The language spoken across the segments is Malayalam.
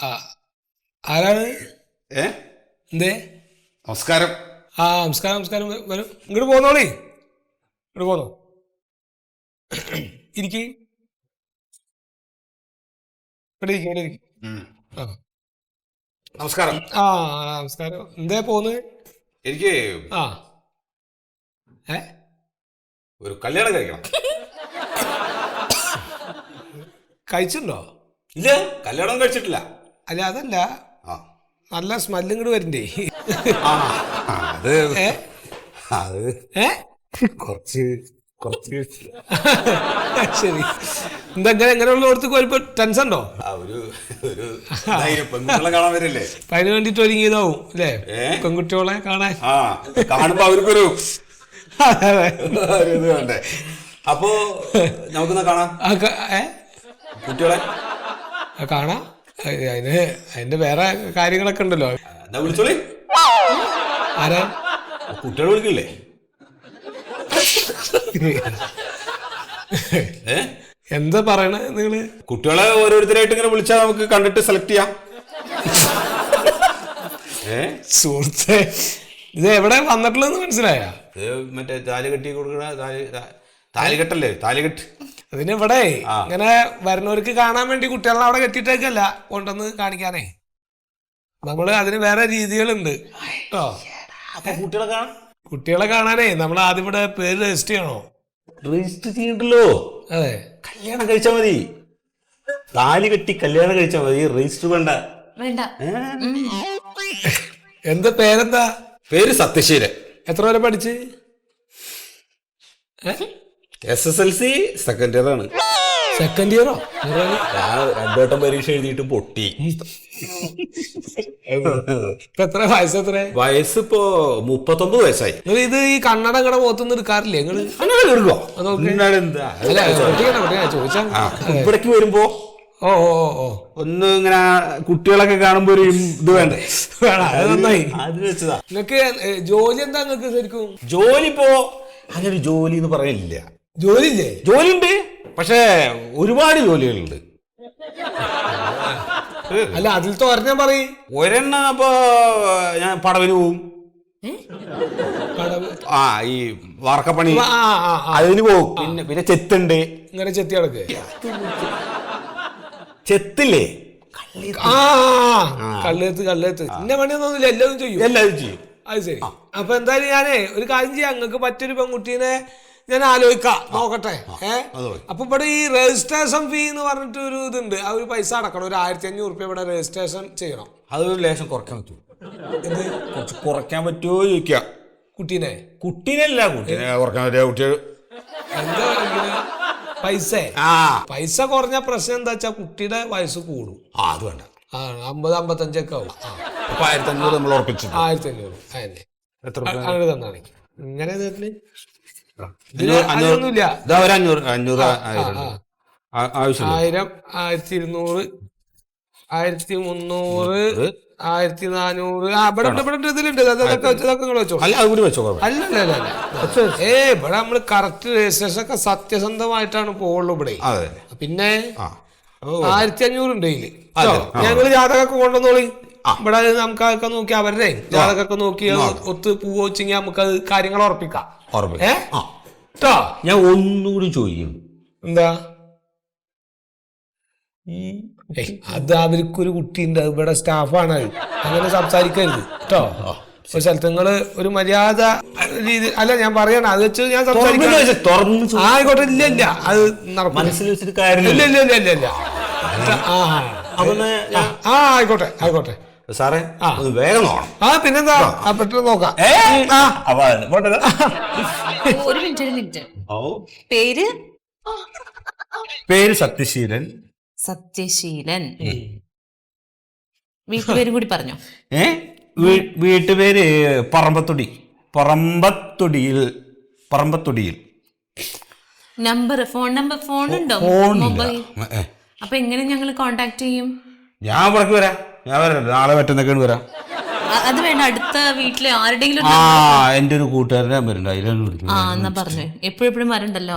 ആ ആരാണ്? ഏ എന്തേ? നമസ്കാരം. നമസ്കാരം നമസ്കാരം. വരും, ഇങ്ങോട്ട് പോന്നോളി, ഇങ്ങോട്ട് പോന്നോ, ഇരിക്ക്, ഇവിടെ ഇരിക്ക്, ഇവിടെ ഇരിക്ക്. ആ നമസ്കാരം. നമസ്കാരം. എന്തേ പോന്ന്? എനിക്ക് ആ ഒരു കല്യാണം കഴിക്കണം. കഴിച്ചിട്ടുണ്ടോ? ഇല്ല, കല്യാണം കഴിച്ചിട്ടില്ല. അല്ല അതല്ല, ആ നല്ല സ്മെല്ലും കൂടെ വരണ്ടേ? ആ, അത് അത് കുറച്ച് കുറച്ച് ശരി. എന്തെങ്ങനെ എങ്ങനെയുള്ള ഓർത്ത് വരുമ്പോ ടെൻഷൻ ഉണ്ടോ? ഒരു ഒരു പെൺകുട്ടികളെ കാണാൻ വരില്ലേ, അപ്പൊ അതിന് വേണ്ടിട്ട് ഒരുങ്ങിയതാവും അല്ലേ പെൺകുട്ടികളെ കാണാൻ? ആ കാണുമ്പോ അവർക്കൊരു ഇത് വേണ്ടേ. അപ്പോ നമുക്കെന്നാ കാണാം കുട്ടികളെ കാണാം. അതിന്റെ വേറെ കാര്യങ്ങളൊക്കെ ഉണ്ടല്ലോ. എന്നാ വിളിച്ചോളി. ആരാ? കുട്ടികളെ വിളിക്കില്ലേ? എന്താ പറയണ നിങ്ങള്? കുട്ടികളെ ഓരോരുത്തരായിട്ട് ഇങ്ങനെ വിളിച്ചാൽ നമുക്ക് കണ്ടിട്ട് സെലക്ട് ചെയ്യാം. സുഹൃത്തെ, ഇത് എവിടെ വന്നിട്ടുള്ളതെന്ന് മനസ്സിലായ? മറ്റേ താലികെട്ടി കൊടുക്കണ താലികെട്ടല്ലേ, താലികെട്ട്. അതിനിവിടെ ഇങ്ങനെ വരുന്നവർക്ക് കാണാൻ വേണ്ടി കുട്ടികളെ അവിടെ കെട്ടിയിട്ടേക്കല്ല കൊണ്ടുവന്ന് കാണിക്കാനേ. നമ്മള് അതിന് വേറെ രീതികളുണ്ട് കേട്ടോ. കുട്ടികളെ കാണാനേ നമ്മൾ ആദ്യം ഇവിടെ പേര് രജിസ്റ്റർ ചെയ്യണോ? രജിസ്റ്റർ ചെയ്യണ്ടല്ലോ. അതെ, കല്യാണം കഴിച്ചാ മതി. താലി കെട്ടി കല്യാണം കഴിച്ചാ മതി, രജിസ്റ്റർ വേണ്ട. എന്താ പേരെന്താ? പേര് സത്യശീലൻ. എത്ര വരെ പഠിച്ച്? SSLC സെക്കൻഡ് ഇയർ ആണ്. സെക്കൻഡ് ഇയറോ? ഞാൻ 2 വട്ടം പരീക്ഷ എഴുതിയിട്ട് പൊട്ടി. എത്ര വയസ്സ്? എത്ര വയസ്സിപ്പോ 39 വയസ്സായി. ഇത് ഈ കണ്ണട കട പോത്തുനിന്ന് എടുക്കാറില്ലേ നിങ്ങള്? ഇവിടേക്ക് വരുമ്പോ ഒന്ന് ഇങ്ങനെ കുട്ടികളൊക്കെ കാണുമ്പോ ഒരു ഇത് വേണ്ടേ? നന്നായി. അത് വെച്ചതാ. നിങ്ങക്ക് ജോലി എന്താ? നിങ്ങക്ക് ശരിക്കും ജോലി ഇപ്പോ അങ്ങനെ ഒരു ജോലി എന്ന് പറയാനില്ല. ജോലിയില്ലേ? ജോലിയുണ്ട്, പക്ഷേ ഒരുപാട് ജോലികളുണ്ട്. അല്ല, അതിലത്തെ ഒരെണ്ണം പറയും. ഒരെണ്ണം അപ്പൊ ഞാൻ പടവിന് പോവും. ഈ വാർക്കപ്പണി അതിന് പോവും. പിന്നെ ചെത്തുണ്ട്. ഇങ്ങനെ ചെത്തി അടക്ക് ചെത്തില്ലേ, കള്ളേത്ത് ഇന്ന പണിയൊന്നുമില്ല, എല്ലാവരും ചെയ്യും. അത് ശരി. അപ്പൊ എന്തായാലും ഞാനേ ഒരു കാര്യം ചെയ്യാം. നിങ്ങൾക്ക് മറ്റൊരു പെൺകുട്ടീനെ ഞാൻ ആലോചിക്കാം, നോക്കട്ടെ. അപ്പൊ ഇവിടെ ഈ രജിസ്ട്രേഷൻ ഫീ എന്ന് പറഞ്ഞിട്ട് ഒരു ഇതുണ്ട്. ആ ഒരു പൈസ അടക്കണം. ഒരു 1500 ഇവിടെ രജിസ്ട്രേഷൻ ചെയ്യണം. അതൊരു ലേശം കുറയ്ക്കാൻ പറ്റുമോ? കുറച്ച് കുറയ്ക്കാൻ പറ്റുമോ ചോദിക്കാം. കുട്ടീനല്ല, കുട്ടീനെ കുറയ്ക്കാൻ പറ്റിയ കുട്ടികൾ എന്താ പൈസ കുറഞ്ഞ പ്രശ്നം എന്താ വെച്ചാ കുട്ടിയുടെ വയസ്സ് കൂടും. അത് വേണ്ട. 50-55 ഒക്കെ ആവും. 1500 നമ്മൾ ഉറപ്പിച്ചു. 1500 അതന്നെ. എത്ര അങ്ങനെ തന്നാണ് ഇങ്ങനെ അതൊന്നുമില്ല. 1000, 1200, 1300, 1400. ഇതിലുണ്ട്. അല്ലല്ല, ഇവിടെ നമ്മള് കറക്റ്റ് രജിസ്ട്രേഷൻ ഒക്കെ സത്യസന്ധമായിട്ടാണ് പോകുള്ളൂ ഇവിടെ. പിന്നെ 1500 ഉണ്ട് ഇതില്. ഞങ്ങള് ജാതകൊക്കെ കൊണ്ടുവന്നോളി. ഇവിടെ നമുക്ക് അതൊക്കെ നോക്കി അവരുടെ ജാതകൊക്കെ നോക്കി ഒത്ത് പൂവ് വെച്ചെങ്കിൽ നമുക്ക് അത് കാര്യങ്ങൾ ഉറപ്പിക്കാം. ഞാൻ ഒന്നുകൂടി ചോദിക്കും. എന്താ? അത് അവർക്കൊരു കുട്ടിയുണ്ട്, ഇവിടെ സ്റ്റാഫാണ്. അങ്ങനെ സംസാരിക്കരുത് കേട്ടോ. ഒരു സ്ഥലത്ത് നിങ്ങള് ഒരു മര്യാദ രീതി അല്ല ഞാൻ പറയണ, അത് വെച്ച് ഞാൻ സംസാരിക്കാം. ആയിക്കോട്ടെ. ഇല്ല, അത് നടക്കും. ഇല്ല. ആയിക്കോട്ടെ സാറേ, വേഗം നോക്കണം. പിന്നെന്താ, പെട്ടെന്ന് നോക്കാം. ഒരു മിനിറ്റ്. പേര് സത്യശീലൻ. വീട്ടുപേരും കൂടി പറഞ്ഞോ. വീട്ടുപേര് പറമ്പത്തൊടിയിൽ. ഫോൺ ഉണ്ടോ? മൊബൈൽ. അപ്പൊ എങ്ങനെ ഞങ്ങൾ കോണ്ടാക്ട് ചെയ്യും? ഞാൻ ഇവിടേക്ക് വരാം. നാളെ മറ്റന്നൊക്കെ വരാം. അത് വേണ്ട, അടുത്ത വീട്ടിലെ ആരുടെങ്കിലും എന്റെ ഒരു കൂട്ടുകാരൻ നമ്പരുണ്ട്, അതിലാണ് വിളിക്കുന്നത്. എന്നാ പറഞ്ഞു. എപ്പോഴും വരണ്ടല്ലോ.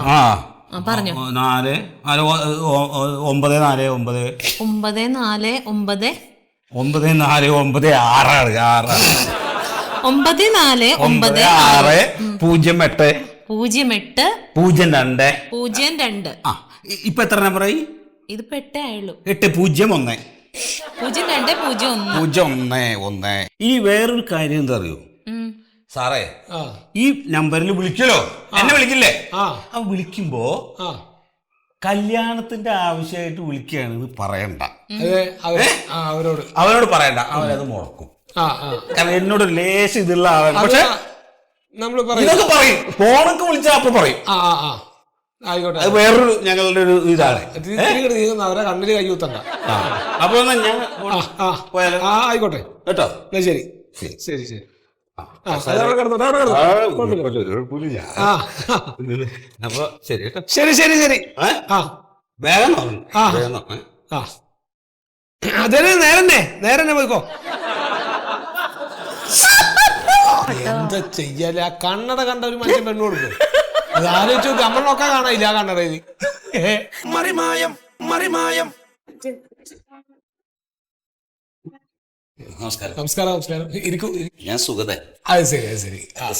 പറഞ്ഞു. 949 949 9496 9496 08 08 02 02. ആ ഇപ്പൊ എത്ര നമ്പറായി? ഇതിപ്പോ 8 ആയുള്ളൂ. 801 0201. ഈ വേറൊരു കാര്യം എന്താ അറിയോ സാറേ, ആ ഈ നമ്പറിൽ വിളിക്കലോ, എന്നെ വിളിക്കില്ലേ, ആ ആ വിളിക്കുമ്പോ ആ കല്യാണത്തിന്റെ ആവശ്യമായിട്ട് വിളിക്കുകയാണെന്ന് പറയണ്ട. അതെ അവരോട് അവനോട് പറയണ്ട, അവനത് മുടക്കും. ആ കാരണം എന്നോട് ലേശം ഇതുള്ള ആളാണ്. പക്ഷെ നമ്മൾ പറയും ഇതൊക്കെ പറയും, ഫോണൊക്കെ വിളിച്ചാൽ അപ്പൊ പറയും. ആയിക്കോട്ടെ, അത് വേറൊരു ഞങ്ങളുടെ ഒരു ഇതാണ്. അവരെ കണ്ണില് കയ്യൂത്തണ്ട. അപ്പൊ ഞാൻ ആയിക്കോട്ടെ കേട്ടോ. ശരി ശരി ശരി. അപ്പൊ ശരി കേട്ടോ. ശരി ശരി ശരി. വേഗം അതെ, നേരെ പോയിക്കോ. എന്താ ചെയ്യല, ആ കണ്ണട കണ്ട ഒരു മനുഷ്യൻ പെണ്ണു കൊടുക്കും. അത് ആലോചിച്ചു നോക്ക്, നമ്മളൊക്കെ കാണാനില്ല ആ കണ്ണടയിൽ. മറിമായം. നമസ്കാരം. നമസ്കാരം. ഇരിക്കൂ. ഞാൻ സുഗതൻ. അത് ശരി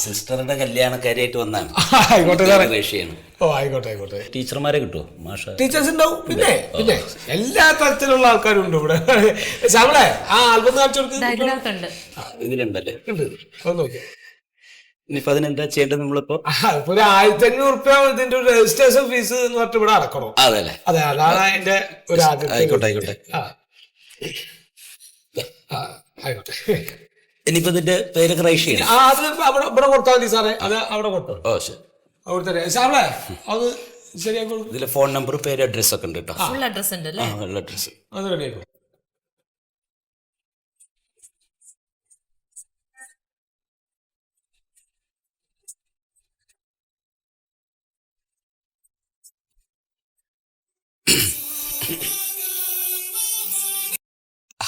സിസ്റ്ററിന്റെ കല്യാണക്കാരിയായിട്ട് വന്നാണ്. ആയിക്കോട്ടെ. റേഷ്യാണ്. ഓ ആയിക്കോട്ടെ. ടീച്ചർമാരെ കിട്ടുമോ? മാഷ ടീച്ചേഴ്സ് ഉണ്ടാവും. പിന്നെ എല്ലാ തരത്തിലുള്ള ആൾക്കാരും ഉണ്ട് ഇവിടെ. ശ്യാമളെ ആ ആൽബം കാണിച്ചു കൊടുക്കും. ഇതിലുണ്ടല്ലേ? ഒന്ന് നോക്കിയാ ഇനിയിപ്പോ അതിനെന്താ ചെയ്യേണ്ടത്? നമ്മളിപ്പോ ഇപ്പൊ 1500 ഇതിന്റെ ഒരു രജിസ്ട്രേഷൻ ഫീസ് എന്ന് പറഞ്ഞിട്ട് ഇവിടെ അടക്കണോ? അതല്ലേ? അതെ, അതാണ് അതിന്റെ ഒരു ആദ്യം. ആയിക്കോട്ടെ. ആയിക്കോട്ടെ. ഇനിയിപ്പോ ഇതിന്റെ പേരൊക്കെ റേഷ്യാണ്. അത് ഇവിടെ കൊടുത്താൽ മതി സാറേ. അത് അവിടെ കൊടുത്തോ. ഓ ശരി. അവിടുത്തെ ശ്യാമളെ അത് ശരിയാക്കി കൊടുക്കും. ഇതിലെ ഫോൺ നമ്പർ, പേര്, അഡ്രസ് ഒക്കെ ഉണ്ട് കേട്ടോ. ഫുൾ അഡ്രസ് ഉണ്ട് അല്ലേ? ഫുൾ അഡ്രസ് അത് റെഡിയാക്കോ.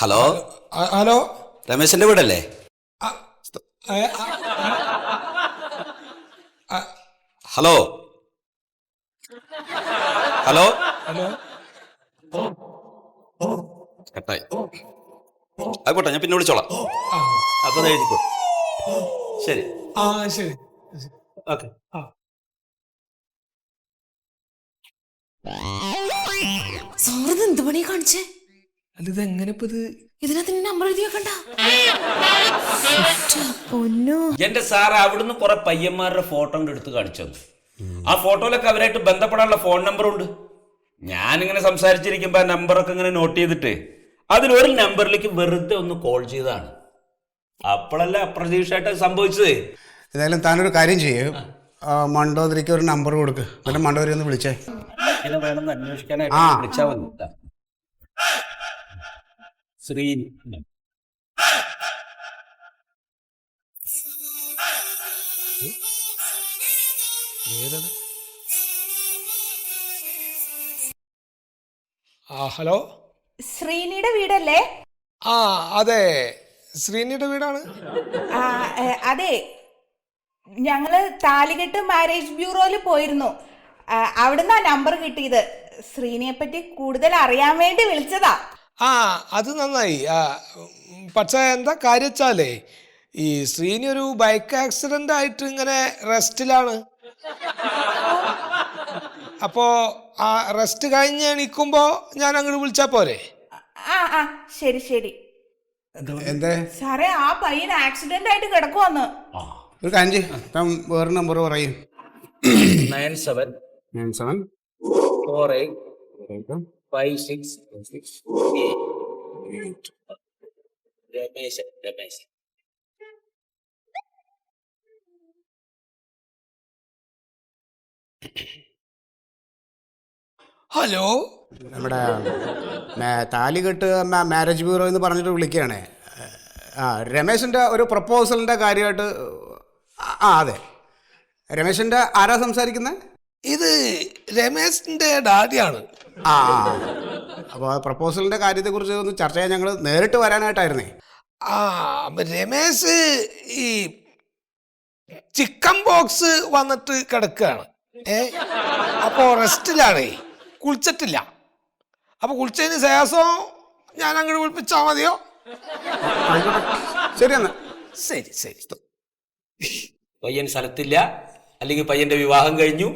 ഹലോ, ഹലോ, രമേശന്റെ വീടല്ലേ? Hello hello hello. കട്ടായി. ആയിക്കോട്ടെ, ഞാൻ പിന്നെ വിളിച്ചോളാം. അപ്പൊ എഴുതിക്കോ. ശരി. ശരി. ഓക്കെ. സാറിത് എന്ത് പണിയാ കാണിച്ചേ? അല്ല ഇത് എങ്ങനെ ഇപ്പൊ ഇതിനകത്ത് നമ്പർ എഴുതി വെക്കണ്ട. പൊന്നോ. എന്റെ സാർ അവിടുന്ന് കുറെ പയ്യന്മാരുടെ ഫോട്ടോ എടുത്ത് കാണിച്ചു. ആ ഫോട്ടോയിലൊക്കെ അവരായിട്ട് ബന്ധപ്പെടാനുള്ള ഫോൺ നമ്പറുണ്ട്. ഞാനിങ്ങനെ സംസാരിച്ചിരിക്കുമ്പോ ആ നമ്പറൊക്കെ ഇങ്ങനെ നോട്ട് ചെയ്തിട്ട് അതിലൊരു നമ്പറിലേക്ക് വെറുതെ ഒന്ന് കോൾ ചെയ്തതാണ്. അപ്പോഴല്ല അപ്രതീക്ഷിതമായിട്ട് സംഭവിച്ചത്. ഏതായാലും താനൊരു കാര്യം ചെയ്യും, മണ്ടോദരിക്ക് ഒരു നമ്പർ കൊടുക്ക്, എന്നിട്ട് മണ്ടോദരി ഒന്ന് വിളിച്ചേ. പിന്നെ വേണമെന്ന് അന്വേഷിക്കാനായിട്ട് വിളിച്ചാൽ മതി. ശ്രീ ഹലോ, ശ്രീനിയുടെ വീടല്ലേ? അതെ, ശ്രീനിയുടെ വീടാണ്. അതെ, ഞങ്ങള് താലികെട്ട് മാരേജ് ബ്യൂറോയിൽ പോയിരുന്നു. അവിടുന്ന് ആ നമ്പർ കിട്ടിയത്. ശ്രീനിയെ പറ്റി കൂടുതൽ അറിയാൻ വേണ്ടി വിളിച്ചതാ. അത് നന്നായി. പക്ഷെ എന്താ കാര്യം വെച്ചാലേ, ഈ ശ്രീനി ഒരു ബൈക്ക് ആക്സിഡന്റ് ആയിട്ട് ഇങ്ങനെ റെസ്റ്റിലാണ്. അപ്പോ ആ റെസ്റ്റ് കഴിഞ്ഞ് എണീക്കുമ്പോ ഞാൻ അങ്ങോട്ട് വിളിച്ചാ പോരെ? ശരി ശരി. എന്തേ സാറേ, ആ പയ്യൻ ആക്സിഡന്റ് ആയിട്ട് കിടക്കുവന്ന്. ഒരു കാര്യം ചെയ്യും, വേറെ നമ്പർ പറയും. 97474856. രമേശൻ. ഹലോ, നമ്മുടെ താലികെട്ട് മാരേജ് ബ്യൂറോ എന്ന് പറഞ്ഞിട്ട് വിളിക്കുകയാണേ. രമേശിൻ്റെ ഒരു പ്രപ്പോസലിൻ്റെ കാര്യമായിട്ട്. അതെ, രമേശിൻ്റെ ആരാ സംസാരിക്കുന്നത്? ഇത് രമേശിന്റെ ഡാഡിയാണ്. അപ്പോൾ പ്രപ്പോസലിൻ്റെ കാര്യത്തെക്കുറിച്ച് ഒന്ന് ചർച്ച ചെയ്യാൻ ഞങ്ങൾ നേരിട്ട് വരാനായിട്ടായിരുന്നേ. രമേശ് ഈ ചിക്കൻ ബോക്സ് വന്നിട്ട് കിടക്കുകയാണ്. അപ്പോ റെസ്റ്റിലാണേ, കുളിച്ചിട്ടില്ല. അപ്പൊ കുളിച്ചതിന് ശേഷം ഞാൻ അങ്ങോട്ട് വിളിപ്പിച്ചാൽ മതിയോ? ശരി എന്നാ. ശരി ശരി. പയ്യൻ സ്ഥലത്തില്ല, അല്ലെങ്കിൽ പയ്യന്റെ വിവാഹം കഴിഞ്ഞു.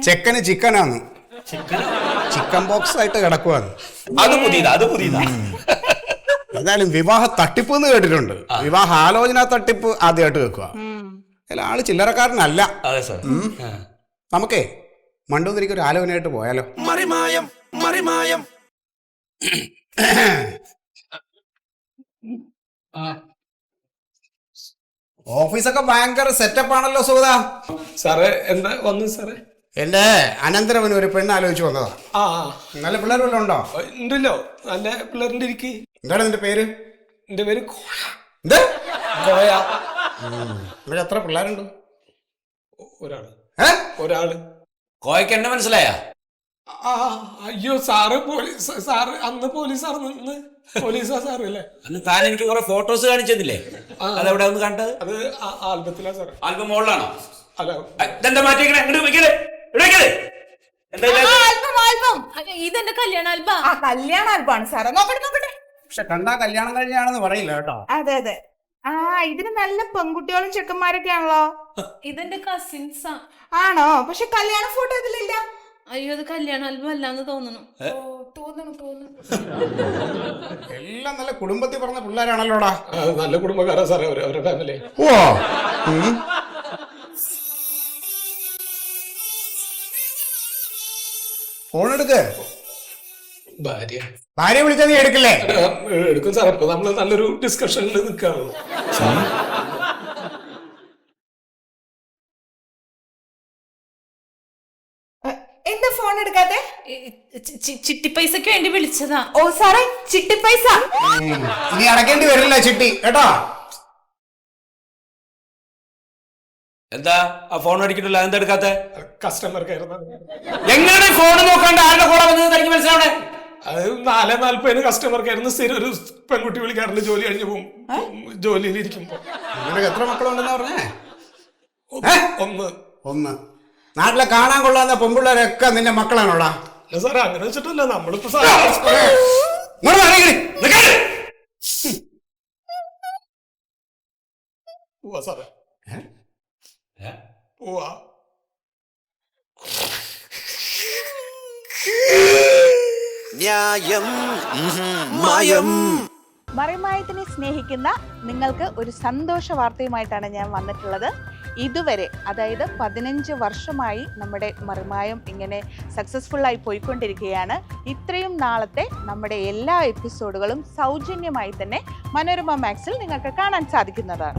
ചെക്കന് ചിക്കനാന്ന്, ചിക്കൻ ബോക്സ് ആയിട്ട് കിടക്കുവാന്ന്. അത് പുതിയതാ. എന്തായാലും വിവാഹ തട്ടിപ്പ് എന്ന് കേട്ടിട്ടുണ്ട്. വിവാഹ ആലോചന തട്ടിപ്പ് ആദ്യമായിട്ട് കേൾക്കുക. അല്ല, ആള് ചില്ലറക്കാരനല്ല. അതെ സാർ. നമുക്കേ മണ്ടൂന്നിരിക്കും ഒരു ആലോചനയായിട്ട് പോയാലോ? മറിമായം. ഓഫീസൊക്കെ ഭയങ്കര സെറ്റപ്പ് ആണല്ലോ സുഗത. സാറേ എന്താ വന്നു സാറേ? എന്റെ അനന്തരവന് ഒരു പെണ്ണ് ആലോചിച്ച് വന്നതാ. നല്ല പിള്ളേർ വല്ലതും ഉണ്ടോ? ഉണ്ടല്ലോ, നല്ല പിള്ളേരുടെ ഇരിക്ക്. എന്താണ് നിന്റെ പേര്? എന്റെ പേര് എന്ത്? കോയ. ഇവിടെ എത്ര പിള്ളേരുണ്ട്? ഒരാള്. കോയക്ക് എന്നെ മനസ്സിലായ? അയ്യോ സാറ് പോലീസ്, സാറ് അന്ന് പോലീസാർ നിന്ന് പോലീസാ സാറ് അല്ലേ? അന്ന് താൻ എനിക്ക് കുറെ ഫോട്ടോസ് കാണിച്ചതില്ലേ, അതെവിടെ ഒന്ന് കണ്ടത്? അത് ആൽബത്തിലാ സാറേ. ആൽബം മോളിലാണോ? അല്ല, ഇതെന്താ മാറ്റിയേക്കണേ? ഇതെന്റെ കല്യാണ ആൽബം. ആ കല്യാണ ആൽബമാണ് സാറേ. നോക്കട്ടെ. പക്ഷെ കണ്ടാ കല്യാണം കഴിഞ്ഞാണെന്ന് പറയില്ല കേട്ടോ. അതെ. ആ ഇതിന് നല്ല പെൺകുട്ടികളും ചെക്കന്മാരൊക്കെ ആണല്ലോ. ഇതെന്റെ കസിൻസാ. ആണോ? പക്ഷെ കല്യാണ ഫോട്ടോ ഇതിലില്ല. അയ്യോ, അത് കല്യാണ ആൽബം അല്ലാന്ന് തോന്നുന്നു. തോന്നുന്നു. എല്ലാം നല്ല കുടുംബത്തിൽ പറഞ്ഞ പിള്ളേരാണല്ലോടാ. നല്ല കുടുംബക്കാരാ സാറേ അവരുടെ ഫാമിലി. ഓ ഫോൺ എടുക്ക്. ഭാര്യ വിളിച്ചാൽ നീ എടുക്കില്ലേ? എടുക്കും സാറേ. ഇപ്പൊ നമ്മള് നല്ലൊരു ഡിസ്കഷനിൽ നിൽക്കുകയാണ്. എന്താ ഫോൺ എടുക്കാതെ? ചിട്ടിപ്പൈസക്ക് വേണ്ടി വിളിച്ചതാ. ഓ സാറേ, ചിട്ടി പൈസ. ഇനി അടക്കേണ്ടി വരില്ല ചിട്ടി കേട്ടോ. എന്താ ആ ഫോൺ അടിക്കണ്ടല്ലോ, എന്താ എടുക്കാത്ത? Customer care. എങ്ങനെ ഫോൺ നോക്കാണ്ട് ആരുടെ കൂടെ വന്നത് തനിക്ക് മനസ്സിലാവണേ? അത് 4:40 കസ്റ്റമർ കെയറിന് സ്ഥിരം ഒരു പെൺകുട്ടി വിളിക്കാറുണ്ട്. ജോലി കഴിഞ്ഞ് പോകും, ജോലിയിൽ ഇരിക്കുമ്പോ. നിനക്ക് എത്ര മക്കളുണ്ടെന്നാ പറഞ്ഞേ? ഒന്ന്. നാട്ടിലെ കാണാൻ കൊള്ളാവുന്ന പെൺപിള്ളേരൊക്കെ നിന്റെ മക്കളാണോടാ? അല്ല സാറേ, അങ്ങനെ വെച്ചിട്ടല്ല നമ്മളിപ്പോ പോവാ സാറേ. പോവാ. മറിമായത്തിനെ സ്നേഹിക്കുന്ന നിങ്ങൾക്ക് ഒരു സന്തോഷ വാർത്തയുമായിട്ടാണ് ഞാൻ വന്നിട്ടുള്ളത്. ഇതുവരെ, അതായത് 15 വർഷമായി നമ്മുടെ മറിമായം ഇങ്ങനെ സക്സസ്ഫുള്ളായി പോയിക്കൊണ്ടിരിക്കുകയാണ്. ഇത്രയും നാളത്തെ നമ്മുടെ എല്ലാ എപ്പിസോഡുകളും സൗജന്യമായി തന്നെ മനോരമ മാക്സിൽ നിങ്ങൾക്ക് കാണാൻ സാധിക്കുന്നതാണ്.